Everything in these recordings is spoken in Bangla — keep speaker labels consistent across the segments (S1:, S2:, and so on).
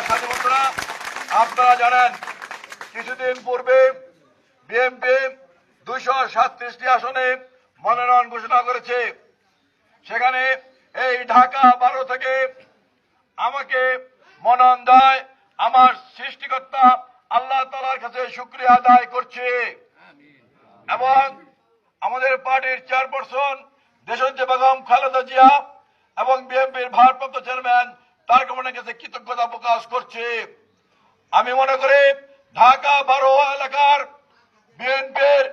S1: সাথী বন্ধুরা, আপনারা জানেন কিছুদিন পূর্বে বিএনপি 237টি আসনে মনোনয়ন ঘোষণা করেছে। সেখানে এই ঢাকা 12 থেকে আমাকে মনোনয়ন দেয় আমার সৃষ্টিকর্তা আল্লাহ তাআলার কাছে শুকরিয়া আদায় করছি এবং আমাদের পার্টির চেয়ারপারসন দেশনেত্রী বেগম খালেদা জিয়া এবং বিএনপির ভারপ্রাপ্ত চেয়ারম্যান তারেক রহমানের কাছে কৃতজ্ঞতা প্রকাশ করছি। আমি মনে করি ঢাকা 12 এলাকার বিএনপির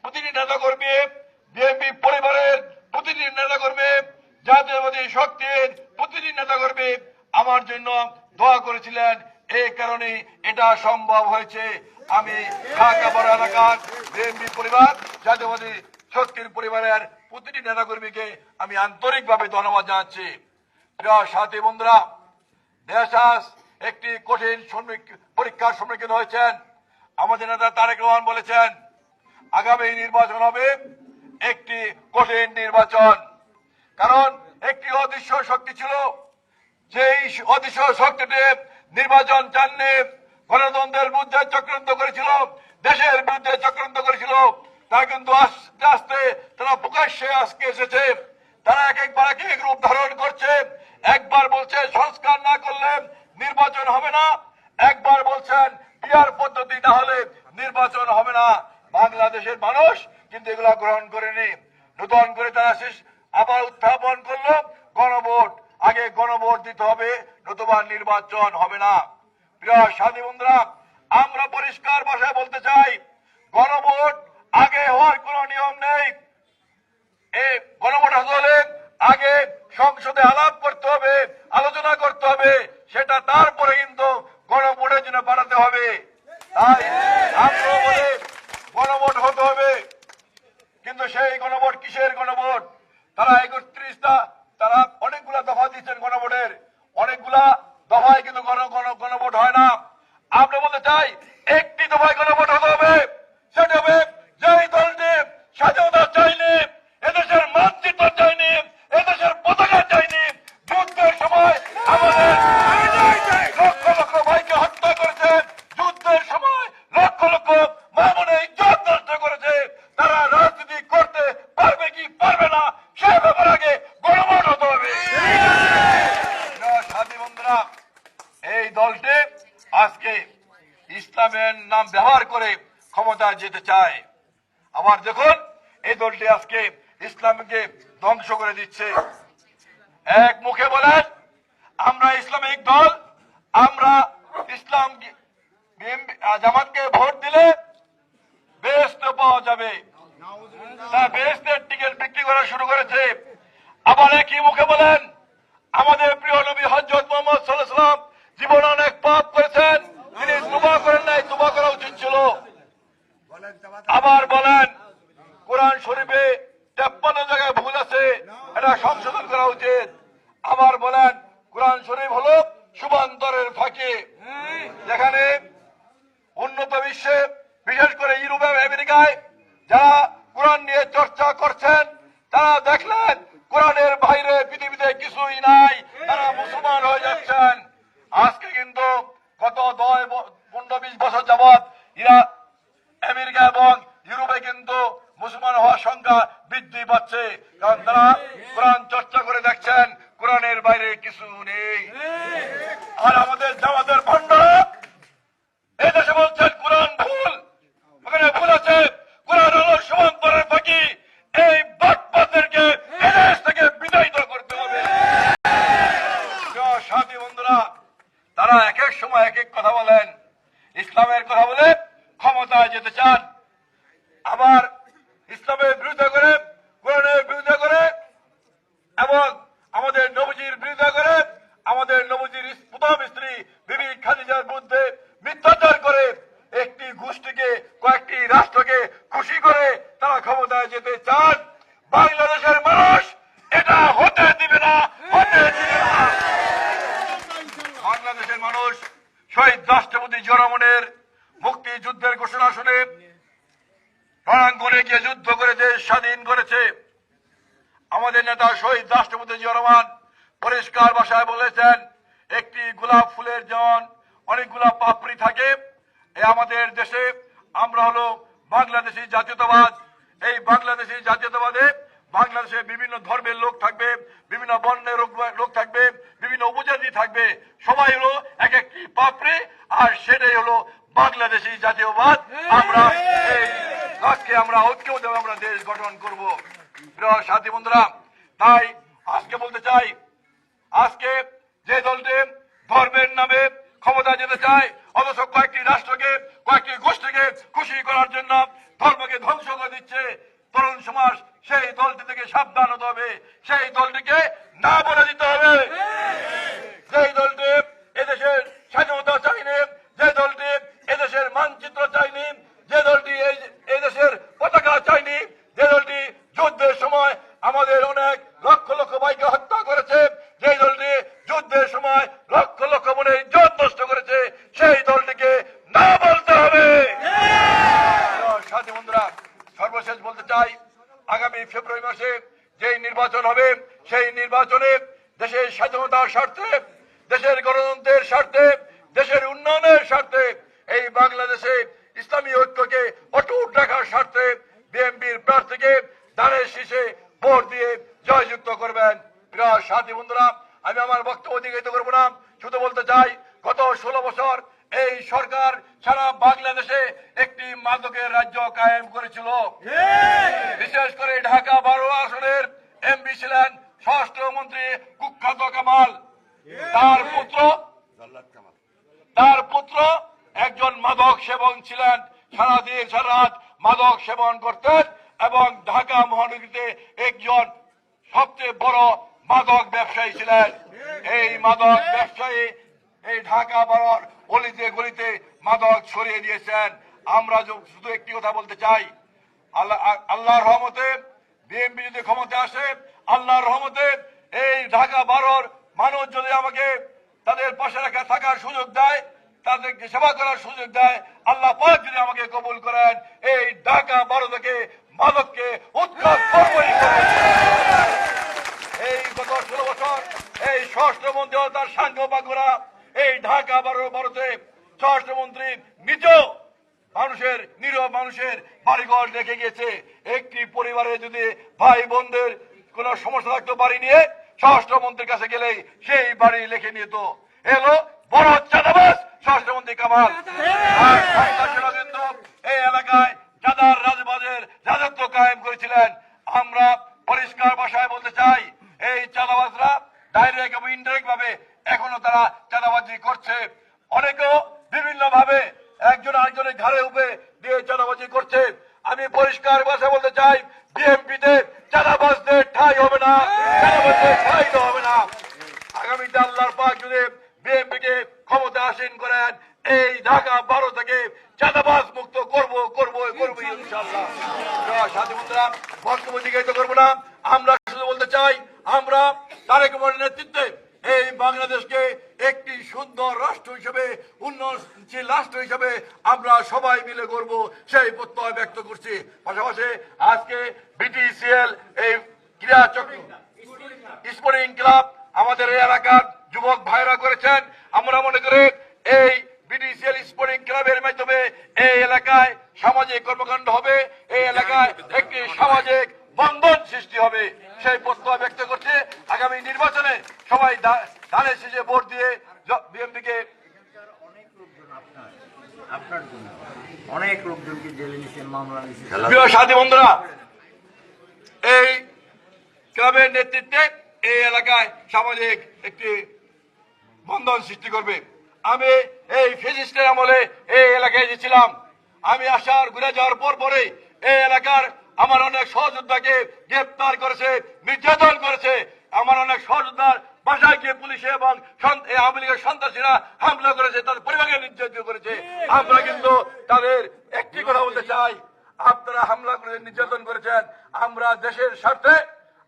S1: প্রতিটি নেতাকর্মী, বিএনপি পরিবারের প্রতিটি নেতাকর্মী, জাতীয়তাবাদী শক্তির প্রতিটি নেতাকর্মী আমার জন্য দোয়া করেছিলেন। এই কারণে এটা সম্ভব হয়েছে। আমি ঢাকা 12 এলাকার বিএনপি পরিবার, জাতীয়তাবাদী শক্তির পরিবারের প্রতিটি নেতাকর্মীকে আমি আন্তরিকভাবে ধন্যবাদ জানাচ্ছি। প্রিয় সাথী বন্ধুরা, দেশ আজ একটি কঠিন পরীক্ষার সম্মুখীন হয়েছেন। আমাদের নেতা তারেক রহমান বলেছেন আগামী নির্বাচন হবে একটি কঠিন নির্বাচন, কারণ একটি অদৃশ্য শক্তি ছিল, যেই অদৃশ্য শক্তিটি নির্বাচন চাননি, গণতন্ত্রের বিরুদ্ধে চক্রান্ত করেছিল, দেশের বিরুদ্ধে চক্রান্ত করেছিল। তারা কিন্তু আস্তে আস্তে তারা প্রকাশ্যে আজকে এসেছে। তারা এক এক রূপ ধারণ করছে। একবার বলছে সংস্কার না করলে নির্বাচন হবে না, একবার বলছেন পিআর পদ্ধতি না হলে নির্বাচন হবে না। বাংলাদেশের মানুষ কিন্তু এগুলা গ্রহণ করেনি। নতুন করে তারা আবার উত্থাপন করলো গণভোট। আগে গণভোট দিতে হবে, নতুবা নির্বাচন হবে না। প্রিয় সাথী বন্ধুরা, আমরা পরিষ্কার ভাষায় বলতে চাই, গণভোট আগে হওয়ার কোন নিয়ম নেই। এই গণভোট হলে আগে সংসদে আলাপ করতে হবে, আলোচনা করতে হবে, সেটা তারপরে কিন্তু গণভোটের জন্য পাঠাতে হবে। তাই আমরা বলে গণভোট হতে হবে, কিন্তু সেই গণভোট কিসের গণভোট? তারা 31টা তারা অনেকগুলা দফা দিচ্ছেন গণভোটের, অনেকগুলা দফায় কিন্তু গণভোট হয় না। আমরা বলতে চাই একটি দফায় গণভোট হতে হবে, সেটা হবে যেই দলটি স্বাধীনতা চাইনি, এদেশের মানচিত্র চাইনি, এদেশের পতাকা চাইনি, যুদ্ধের সময় আমাদের লক্ষ লক্ষ ভাইকে হত্যা করেছে, যুদ্ধের সময় লক্ষ লক্ষ মা বোনের ইজ্জত নষ্ট করেছে, তারা রাজনীতি করতে পারবে কি পারবে না সে ব্যাপারে আগে গণভোট হতে হবে। সাথী বন্ধুরা, এই দলটি আজকে ইসলামের নাম ব্যবহার করে ক্ষমতায় যেতে চায়। আবার দেখুন এই দলটি আজকে ইসলামকে ধ্বংস করে দিচ্ছে। এক মুখে বলেন আমরা ইসলামিক দল, আমরা ইসলাম জামাতকে ভোট দিলে বেহেশত পাওয়া যাবে, তারা বেহেশতের টিকিট বিক্রি করা শুরু করেছে। আবার একই মুখে বলেন আমাদের প্রিয় নবী হযরত মুহাম্মদ সাল্লাল্লাহু আলাইহি ওয়াসাল্লাম জীবনে অনেক পাপ করেছেন, তিনি তওবা করেন নাই, তওবা করা উচিত ছিল। আবার বলেন কোরআন শরীফে 53 জায়গায় ভুল আছে, এটা সংশোধন করা উচিত। আবার বলেন কোরআন শরীফ হলো শুভান্তরের ফাঁকি। যেখানে উন্নত বিশ্বে, বিশেষ করে ইউরোপ এবং আমেরিকায় যারা কোরআন নিয়ে চর্চা করছেন, তারা দেখলেন কোরআনের বাইরে পৃথিবীতে কিছুই নাই, তারা মুসলমান হয়ে যাচ্ছেন। আজকে কিন্তু গত 15-20 বছর যাবৎ ইরা আমেরিকা এবং ইউরোপে কিন্তু মুসলমান হওয়ার সংখ্যা বৃদ্ধি পাচ্ছে, কারণ তারা কোরআন চর্চা করে দেখছেন কোরআনের বাইরে কিছু নেই। আর আমাদের জামাতের ভণ্ডরা এই দেশে বলছেন কোরআন ভুল, ওখানে ভুল আছে, কোরআন হলো সমান্তরের ফাঁকি। এই বাটপাতদেরকে এদেশ থেকে বিতাড়িত করতে হবে। সাথী বন্ধুরা, তারা এক এক সময় এক এক কথা বলেন, ইসলামের কথা বলে ক্ষমতায় যেতে চান, আবার ইসলামের বিরুদ্ধে করে, কোরআনের বিরুদ্ধে করে এবং আমাদের নবীজির বিরুদ্ধে করে, আমাদের নবীজির প্রথম স্ত্রী বিবি খাদিজার বিরুদ্ধে মিথ্যাচার করে একটি গোষ্ঠীকে, কয়েকটি রাষ্ট্রকে খুশি করে তারা ক্ষমতায় যেতে চান। বাংলাদেশের মানুষ এটা হতে দিবে না, হতে দিবে না। বাংলাদেশের মানুষ শহীদ রাষ্ট্রপতি জিয়া রহমানের মুক্তিযুদ্ধের ঘোষণা শুনে রণাঙ্গনে গিয়ে যুদ্ধ করে দেশ স্বাধীন করেছে। আমাদের নেতা শহীদ রাষ্ট্রপতি জিয়া রহমান পরিষ্কার ভাষায় বলেছেন একটি গোলাপ ফুলের যেমন অনেকগুলা পাপড়ি থাকে, আমাদের দেশে আমরা হলো বাংলাদেশী জাতীয়তাবাদ। এই বাংলাদেশী জাতীয়তাবাদে বাংলাদেশে বিভিন্ন ধর্মের লোক থাকবে, বিভিন্ন বর্ণের লোক থাকবে, বিভিন্ন উপজাতি থাকবে, সবাই হলো এক একটি পাপড়ি, আর সেটাই হলো বাংলাদেশী জাতীয়বাদ। আমরা এই লক্ষ্যে আমরা ঐক্যবদ্ধভাবে আমরা দেশ গঠন করব। প্রিয় সাথী বন্ধুরা, তাই আজকে বলতে চাই, আজকে যে দলটি ধর্মের নামে ক্ষমতা যেতে চায়, অথচ কয়েকটি রাষ্ট্রকে কয়েকটি গোষ্ঠীকে খুশি করার জন্য ধর্মকে ধ্বংস করে দিচ্ছে, তরুণ সমাজ সেই দলটি থেকে সাবধান হতে হবে, সেই দলটিকে না বলে দিতে হবে। যেই দলটি এদেশের স্বাধীনতা চাইনি, যে দলটি এদেশের মানচিত্র চাইনি, যে দলটি এদেশের পতাকা চাইনি, যে দলটি যুদ্ধের সময় আমাদের অনেক লক্ষ লক্ষ ভাইকে হত্যা করেছে, যে দলটি যুদ্ধের সময় লক্ষ লক্ষ মনের ইজ্জত নষ্ট করেছে, সেই দলটিকে না বলতে হবে। সাথী বন্ধুরা, সর্বশেষ বলতে চাই, আগামী ফেব্রুয়ারি মাসে যেই নির্বাচন হবে, সেই নির্বাচনে দেশের স্বাধীনতার স্বার্থে, দেশের গণতন্ত্রের স্বার্থে, দেশের উন্নয়নের স্বার্থে, এই বাংলাদেশে ইসলামী ঐক্যকে অটুট রাখার স্বার্থে বিএনপির প্রার্থীকে ধানের শীষে ভোট দিয়ে জয়যুক্ত করবেন। প্রিয় সাথী বন্ধুরা, আমি আমার বক্তব্য দীর্ঘায়িত করবো না, শুধু বলতে চাই, গত 16 বছর এই সরকার সারা বাংলাদেশে একটি মাদকের রাজ্য কায়েম করেছিল। বিশেষ করে ঢাকা 12 আসনের এমপি ছিলেন স্বরাষ্ট্রমন্ত্রী কুখ্যাত কামাল। তার পুত্র একজন মাদক সেবন ছিলেন, সারাদিন সারা রাত মাদক সেবন করতেন এবং ঢাকা মহানগরীতে একজন সবচেয়ে বড় মাদক ব্যবসায়ী ছিলেন। এই মাদক ব্যবসায়ী এই ঢাকা 12 অলিতে গলিতে মাদক ছড়িয়ে দিয়েছেন। আমরা শুধু একটি কথা বলতে চাই, আল্লাহর রহমতে বিএনপি যদি ক্ষমতা আসে, আল্লাহর রহমতে এই ঢাকা 12 মানুষ যদি আমাকে তাদের পাশে রাখা থাকার সুযোগ দেয়, তাদেরকে সেবা করার সুযোগ দেয়, আল্লাহ পাক যদি আমাকে কবুল করেন, এই ঢাকা 12 থেকে মাদককে উৎখাত করবই। এই গত 16 বছর এই স্বরাষ্ট্রমন্ত্রী ও তার সাঙ্গ বাগুরা এই ঢাকা 12-তে স্বরাষ্ট্রমন্ত্রী নিজেও মানুষের নিরীহ মানুষের বাড়িঘর রেখে গেছে। একটি পরিবারে যদি ভাই বোনদের কোন সমস্যা থাকতো, বাড়ি নিয়ে স্বরাষ্ট্রমন্ত্রীর কাছে গেলেই সেই বাড়ি লিখে নিত। এলো বড় চাঁদাবাজ স্বরাষ্ট্রমন্ত্রী কামাল। কিন্তু এই এলাকায় চাঁদার রাজবাজের রাজত্ব কায়েম করেছিলেন। আমরা পরিষ্কার ভাষায় বলতে চাই, এই চাঁদাবাজরা ডাইরেক্ট এবং ইনডাইরেক্ট ভাবে এখনো তারা চাঁদাবাজি করছে। অনেকেও বিভিন্ন ভাবে একজন আরেকজনের ঘাড়ে উপরে দিয়ে চাঁদাবাজি করছে। আমি পরিষ্কার ভাষায় বলতে চাই, বিএনপিতে চাঁদাবাজদের ঠাঁই হবে না, চাঁদাবাজদের ঠাঁই হবে না। আগামীতে আল্লাহর পাক যদি বিএনপিকে ক্ষমতা আসীন করেন, এই ঢাকা 12 থেকে চাঁদাবাজ মুক্ত করবো ইনশাআল্লাহ। সাথী বন্ধুরা, বক্তব্য দীর্ঘায়িত করবো না, আমরা শুধু বলতে চাই, আমরা তারেক রহমানের নেতৃত্বে এই বাংলাদেশকে একটি সুন্দর রাষ্ট্র হিসেবে, উন্নয়নশীল রাষ্ট্র হিসেবে আমরা সবাই মিলে করব, সেই প্রত্যয় ব্যক্ত করছি। পাশাপাশি আজকে বিটিসিএল এই ক্রীড়া স্পোর্টিং ক্লাব আমাদের এই এলাকার যুবক ভাইরা করেছেন। আমরা মনে করি এই বিটিসিএল স্পোর্টিং ক্লাবের মাধ্যমে এই এলাকায় সামাজিক কর্মকাণ্ড হবে, এই এলাকায় একটি সামাজিক বন্ধন সৃষ্টি হবে, সেই প্রত্যয় ব্যক্ত করছে। আগামী নির্বাচনে সবাই ধানের শীষে ভোট দিয়ে বিএনপিকে।
S2: আপনার জন্য অনেক লোকজনকে জেলে নিয়েছেন, মামলা নিয়েছেন।
S1: প্রিয় সাথী বন্ধুরা, এই ক্লাবের নেতৃত্বে এই এলাকায় সামাজিক একটি বন্ধন সৃষ্টি করবে। আমি এই ফেসিস্টের আমলে এই এলাকায় গেছিলাম। আমি আসার ঘুরে যাওয়ার পরে এই এলাকার আমার অনেক সহযোদ্ধাকে গ্রেপ্তার করেছে, নির্যাতন করেছে। আমার অনেক সহযোদ্ধার বাসায় গিয়ে পুলিশে এবং আওয়ামী লীগের সন্ত্রাসীরা হামলা করেছে, তাদের পরিবারকে নির্যাতিত করেছে। আমরা কিন্তু তাদের একটি কথা বলতে চাই, আপনারা হামলা করেছেন, নির্যাতন করেছেন, আমরা দেশের স্বার্থে,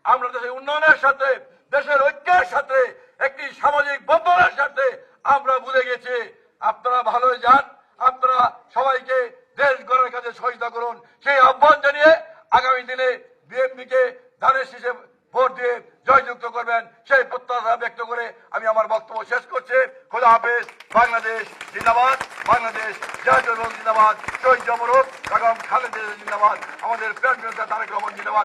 S1: আমরা দেশের উন্নয়নের সাথে, দেশের ঐক্যের সাথে, একটি সামাজিক বন্ধনের সাথে আমরা ভুলে গেছি। আপনারা ভালোই যান, আপনারা সবাইকে দেশ গড়ার কাজে সহযোগিতা করুন, সেই আহ্বান জানিয়ে আগামী দিনে বিএনপিকে ধানের শীষে ভোট দিয়ে জয়যুক্ত করবেন সেই প্রত্যাশা ব্যক্ত করে আমি আমার বক্তব্য শেষ করছি। খোদা হাফেজ। বাংলাদেশ জিন্দাবাদ, বাংলাদেশ জাতীয় জিন্দাবাদ, শহীদ জমরুদ বেগম খালেদা জিন্দাবাদ, আমাদের প্রিয় নেতা তারেক রহমান জিন্দাবাদ।